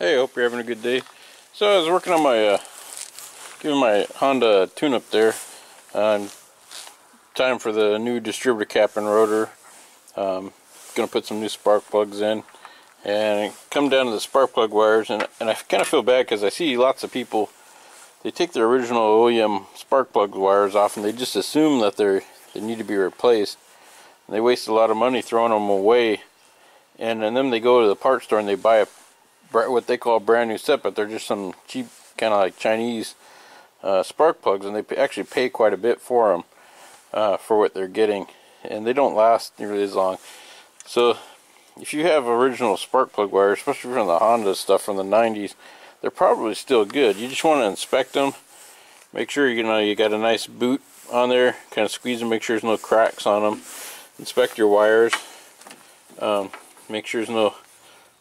Hey, hope you're having a good day. So I was working on my, giving my Honda tune-up there. Time for the new distributor cap and rotor. Gonna put some new spark plugs in. And come down to the spark plug wires, and I kind of feel bad because I see lots of people, they take their original OEM spark plug wires off and they just assume that they need to be replaced. And they waste a lot of money throwing them away. And then they go to the parts store and they buy what they call a brand new set, but they're just some cheap kind of like Chinese spark plugs, and they actually pay quite a bit for them for what they're getting, and they don't last nearly as long. So if you have original spark plug wires, especially from the Honda stuff from the 90s, they're probably still good. You just want to inspect them, make sure you got a nice boot on there, kind of squeeze them, make sure there's no cracks on them. Inspect your wires, make sure there's no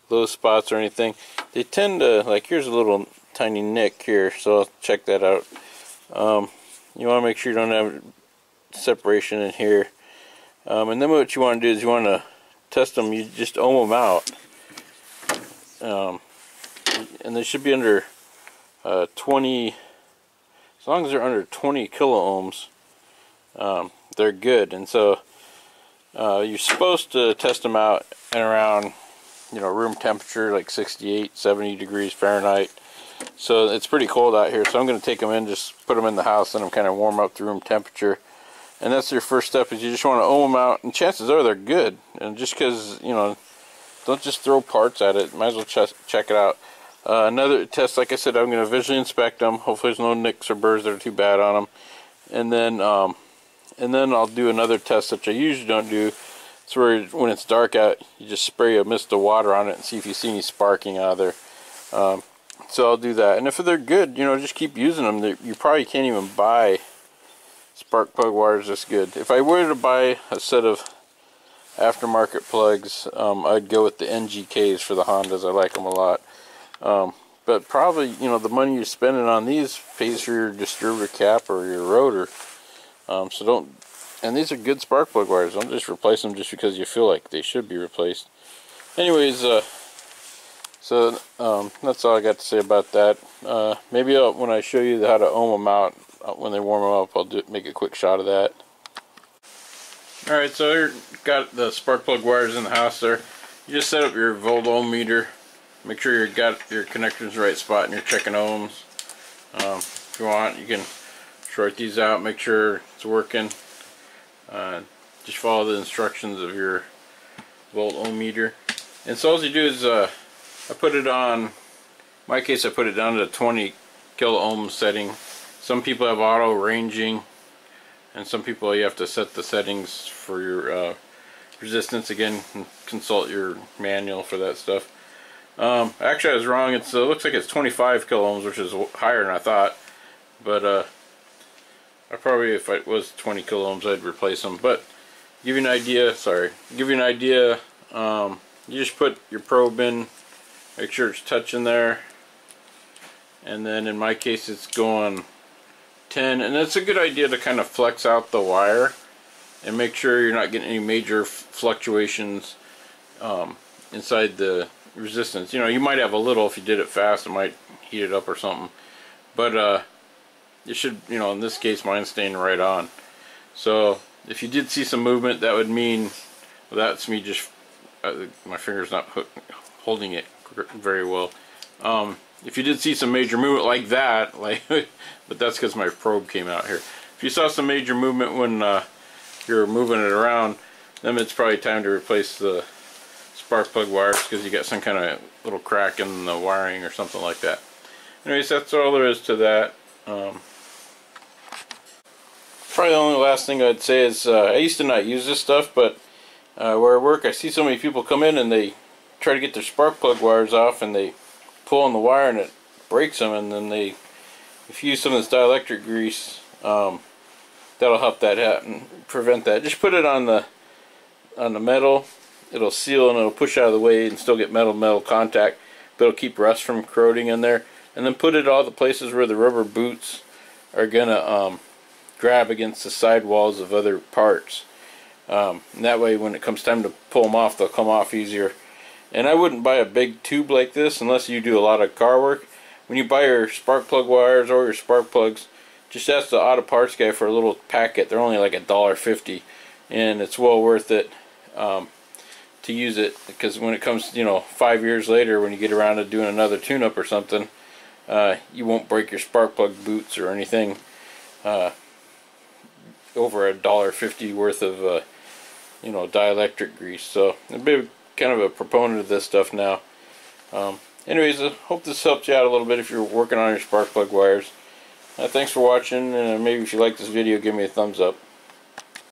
low spots or anything. They tend to, like, here's a little tiny nick here, so I'll check that out. You want to make sure you don't have separation in here, and then what you want to do is you want to test them. You just ohm them out, and they should be under 20, as long as they're under 20 kilo ohms, they're good. And so you're supposed to test them out at around, room temperature, like 68, 70 degrees Fahrenheit. So it's pretty cold out here, so I'm going to take them in, just put them in the house, and I'm kind of warm up to room temperature. And that's your first step, is you just want to ohm them out, and chances are they're good. And just because, don't just throw parts at it, might as well check it out. Another test, like I said, I'm going to visually inspect them. Hopefully there's no nicks or burrs that are too bad on them. And then I'll do another test that I usually don't do. It's where when it's dark out, you just spray a mist of water on it and see if you see any sparking out of there. So I'll do that. And if they're good, just keep using them. You probably can't even buy spark plug wires this good. If I were to buy a set of aftermarket plugs, I'd go with the NGKs for the Hondas. I like them a lot. But probably, the money you're spending on these pays for your distributor cap or your rotor. So don't. And these are good spark plug wires. Don't just replace them just because you feel like they should be replaced. Anyways, so that's all I got to say about that. Maybe when I show you how to ohm them out, when they warm them up, I'll make a quick shot of that. Alright, so here got the spark plug wires in the house there. You just set up your volt ohm meter. Make sure you got your connectors in the right spot and you're checking ohms. If you want, you can short these out, make sure it's working. Just follow the instructions of your volt ohm meter. And so all you do is I put it on, in my case I put it down to 20 kilo ohm setting. Some people have auto ranging, and some people you have to set the settings for your resistance. Again, consult your manual for that stuff. Actually I was wrong. It looks like it's 25 kilo ohms, which is higher than I thought, but I probably, if it was 20 kilo ohms, I'd replace them. But give you an idea, you just put your probe in, make sure it's touching there, and then in my case it's going 10, and it's a good idea to kind of flex out the wire and make sure you're not getting any major fluctuations inside the resistance. You might have a little. If you did it fast, it might heat it up or something, but it should, in this case mine's staying right on. So if you did see some movement, that would mean, well, that's me just, my finger's not holding it very well. If you did see some major movement like that, but that's because my probe came out here. If you saw some major movement when you're moving it around, then it's probably time to replace the spark plug wires because you got some kind of little crack in the wiring or something like that. Anyways, that's all there is to that. Probably the only last thing I'd say is I used to not use this stuff, but where I work I see so many people come in and they try to get their spark plug wires off and they pull on the wire and it breaks them, and then if you use some of this dielectric grease, that'll help that out and prevent that. Just put it on the metal, it'll seal and it'll push out of the way and still get metal contact, but it'll keep rust from corroding in there. And then put it all the places where the rubber boots are gonna grab against the side walls of other parts. And that way when it comes time to pull them off, they'll come off easier. And I wouldn't buy a big tube like this unless you do a lot of car work. When you buy your spark plug wires or your spark plugs, just ask the auto parts guy for a little packet. They're only like $1.50, and it's well worth it to use it, because when it comes, 5 years later, when you get around to doing another tune-up or something, you won't break your spark plug boots or anything over $1.50 worth of dielectric grease. So I'm kind of a proponent of this stuff now. Anyways, I hope this helped you out a little bit if you're working on your spark plug wires. Thanks for watching, and maybe if you like this video, give me a thumbs up.